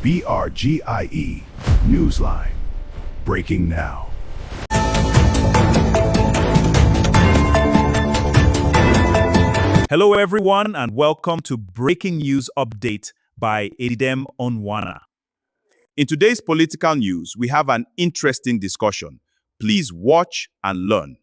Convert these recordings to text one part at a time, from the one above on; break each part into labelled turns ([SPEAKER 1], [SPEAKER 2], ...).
[SPEAKER 1] Brgie Newsline. Breaking now.
[SPEAKER 2] Hello, everyone, and welcome to Breaking News Update by Edidem Unwana. In today's political news, we have an interesting discussion. Please watch and learn.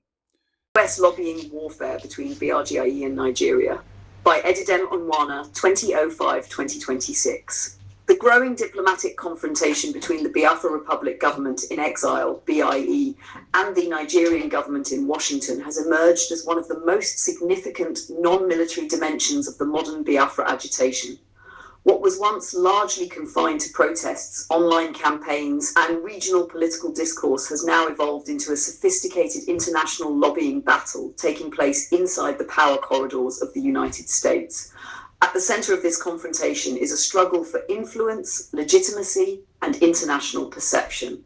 [SPEAKER 3] US lobbying warfare between Brgie and Nigeria by Edidem Unwana, 2005-2026. The growing diplomatic confrontation between the Biafra Republic government in exile, BIE, and the Nigerian government in Washington has emerged as one of the most significant non-military dimensions of the modern Biafra agitation. What was once largely confined to protests, online campaigns, and regional political discourse has now evolved into a sophisticated international lobbying battle taking place inside the power corridors of the United States. At the center of this confrontation is a struggle for influence, legitimacy, and international perception.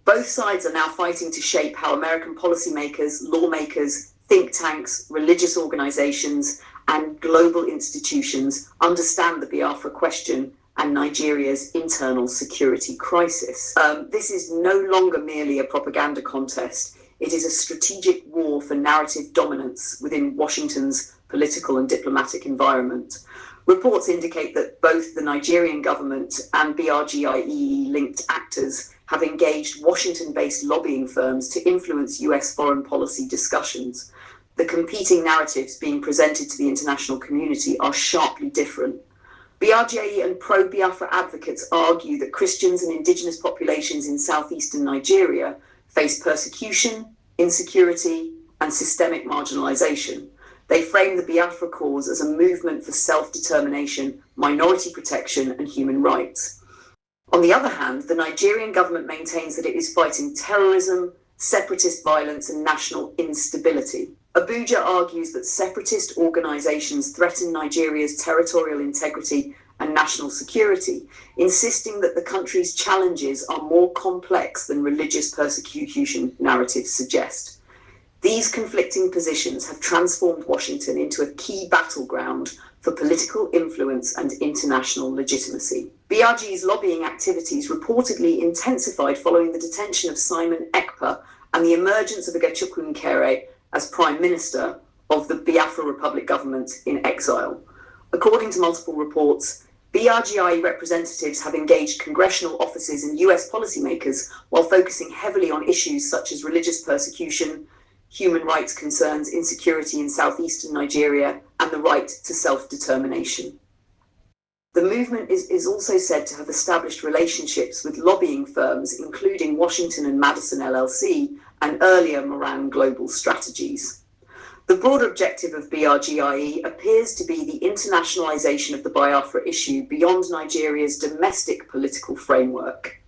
[SPEAKER 3] Both sides are now fighting to shape how American policymakers, lawmakers, think tanks, religious organizations, and global institutions understand the Biafra question and Nigeria's internal security crisis. This is no longer merely a propaganda contest. It is a strategic war for narrative dominance within Washington's political and diplomatic environment. Reports indicate that both the Nigerian government and BRGIE-linked actors have engaged Washington-based lobbying firms to influence US foreign policy discussions. The competing narratives being presented to the international community are sharply different. BRGIE and pro-Biafra advocates argue that Christians and indigenous populations in southeastern Nigeria face persecution, insecurity, and systemic marginalization. They frame the Biafra cause as a movement for self-determination, minority protection, and human rights. On the other hand, the Nigerian government maintains that it is fighting terrorism, separatist violence, and national instability. Abuja argues that separatist organizations threaten Nigeria's territorial integrity and national security, insisting that the country's challenges are more complex than religious persecution narratives suggest. These conflicting positions have transformed Washington into a key battleground for political influence and international legitimacy. BRG's lobbying activities reportedly intensified following the detention of Simon Ekpa and the emergence of Ogechukwu Nkere as Prime Minister of the Biafra Republic government in exile. According to multiple reports, BRGI representatives have engaged congressional offices and US policymakers while focusing heavily on issues such as religious persecution, human rights concerns, insecurity in southeastern Nigeria, and the right to self-determination. The movement is also said to have established relationships with lobbying firms, including Washington and Madison LLC, and earlier Moran Global Strategies. The broader objective of BRGIE appears to be the internationalization of the Biafra issue beyond Nigeria's domestic political framework.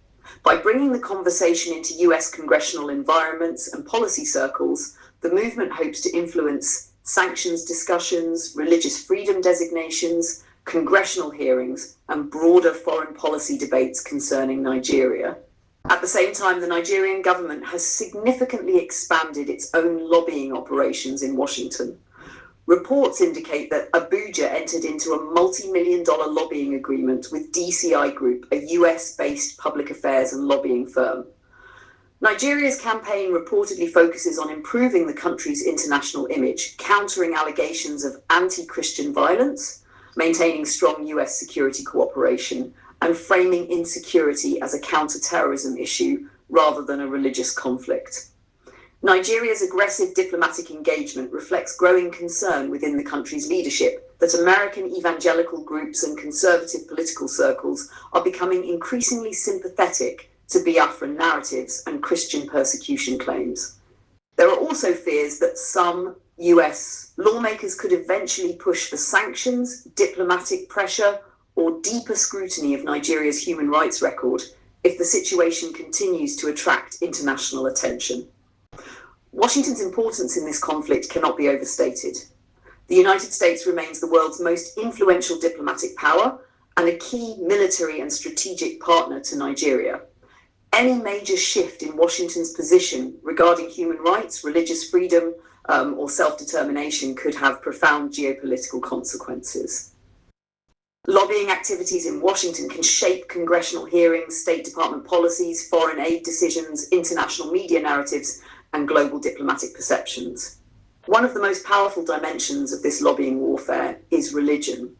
[SPEAKER 3] By bringing the conversation into US congressional environments and policy circles, the movement hopes to influence sanctions discussions, religious freedom designations, congressional hearings, and broader foreign policy debates concerning Nigeria. At the same time, the Nigerian government has significantly expanded its own lobbying operations in Washington. Reports indicate that Abuja entered into a multi-million-dollar lobbying agreement with DCI Group, a US-based public affairs and lobbying firm. Nigeria's campaign reportedly focuses on improving the country's international image, countering allegations of anti-Christian violence, maintaining strong US security cooperation, and framing insecurity as a counter-terrorism issue rather than a religious conflict. Nigeria's aggressive diplomatic engagement reflects growing concern within the country's leadership that American evangelical groups and conservative political circles are becoming increasingly sympathetic to Biafran narratives and Christian persecution claims. There are also fears that some US lawmakers could eventually push for sanctions, diplomatic pressure, or deeper scrutiny of Nigeria's human rights record if the situation continues to attract international attention. Washington's importance in this conflict cannot be overstated. The United States remains the world's most influential diplomatic power and a key military and strategic partner to Nigeria. Any major shift in Washington's position regarding human rights, religious freedom, or self-determination could have profound geopolitical consequences. Lobbying activities in Washington can shape congressional hearings, State Department policies, foreign aid decisions, international media narratives, and global diplomatic perceptions. One of the most powerful dimensions of this lobbying warfare is religion.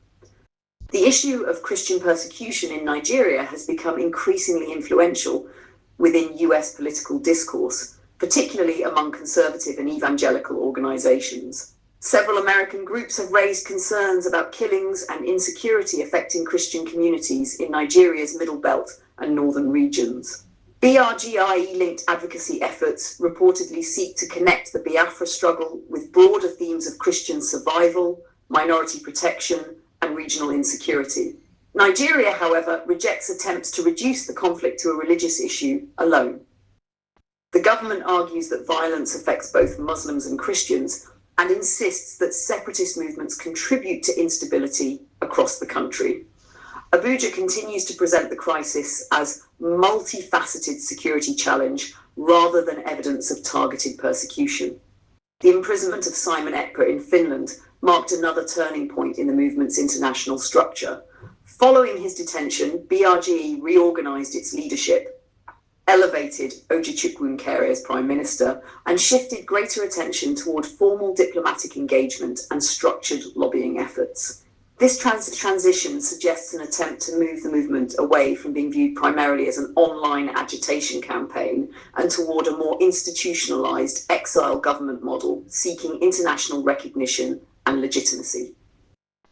[SPEAKER 3] The issue of Christian persecution in Nigeria has become increasingly influential within US political discourse, particularly among conservative and evangelical organizations. Several American groups have raised concerns about killings and insecurity affecting Christian communities in Nigeria's Middle Belt and northern regions. BRGIE-linked advocacy efforts reportedly seek to connect the Biafra struggle with broader themes of Christian survival, minority protection, and regional insecurity. Nigeria, however, rejects attempts to reduce the conflict to a religious issue alone. The government argues that violence affects both Muslims and Christians and insists that separatist movements contribute to instability across the country. Abuja continues to present the crisis as multifaceted security challenge rather than evidence of targeted persecution. The imprisonment of Simon Ekpa in Finland marked another turning point in the movement's international structure. Following his detention, BRGE reorganized its leadership, elevated Ojukwu as Prime Minister, and shifted greater attention toward formal diplomatic engagement and structured lobbying efforts. This transition suggests an attempt to move the movement away from being viewed primarily as an online agitation campaign and toward a more institutionalized exile government model seeking international recognition and legitimacy.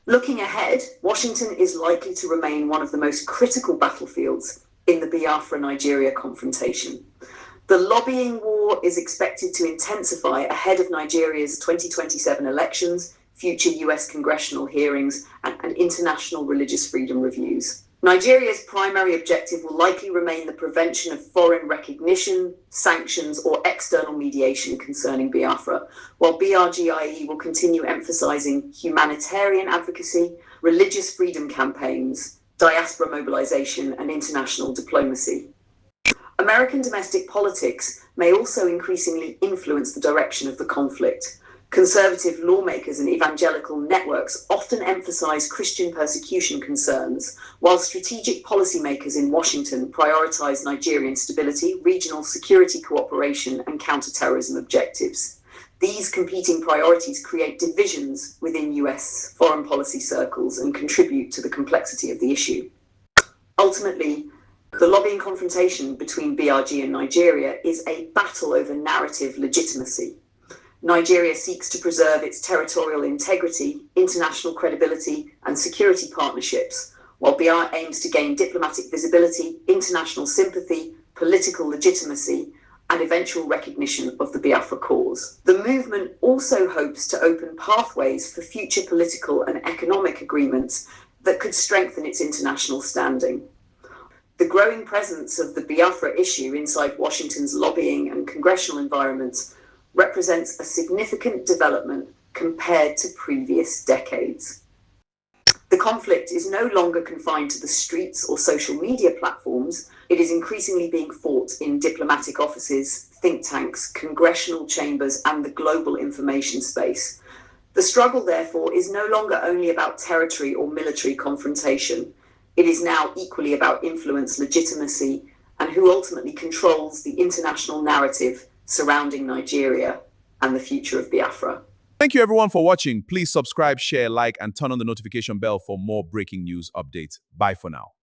[SPEAKER 3] Looking ahead, Washington is likely to remain one of the most critical battlefields in the Biafra-Nigeria confrontation. The lobbying war is expected to intensify ahead of Nigeria's 2027 elections, future US congressional hearings, and international religious freedom reviews. Nigeria's primary objective will likely remain the prevention of foreign recognition, sanctions, or external mediation concerning Biafra, while BRGIE will continue emphasizing humanitarian advocacy, religious freedom campaigns, diaspora mobilization, and international diplomacy. American domestic politics may also increasingly influence the direction of the conflict. Conservative lawmakers and evangelical networks often emphasize Christian persecution concerns, while strategic policymakers in Washington prioritize Nigerian stability, regional security cooperation, and counterterrorism objectives. These competing priorities create divisions within US foreign policy circles and contribute to the complexity of the issue. Ultimately, the lobbying confrontation between BRG and Nigeria is a battle over narrative legitimacy. Nigeria seeks to preserve its territorial integrity, international credibility, and security partnerships, while BR aims to gain diplomatic visibility, international sympathy, political legitimacy, and eventual recognition of the Biafra cause. The movement also hopes to open pathways for future political and economic agreements that could strengthen its international standing. The growing presence of the Biafra issue inside Washington's lobbying and congressional environments represents a significant development compared to previous decades. The conflict is no longer confined to the streets or social media platforms. It is increasingly being fought in diplomatic offices, think tanks, congressional chambers, and the global information space. The struggle, therefore, is no longer only about territory or military confrontation. It is now equally about influence, legitimacy, and who ultimately controls the international narrative surrounding Nigeria and the future of Biafra.
[SPEAKER 2] Thank you everyone for watching. Please subscribe, share, like, and turn on the notification bell for more breaking news updates. Bye for now.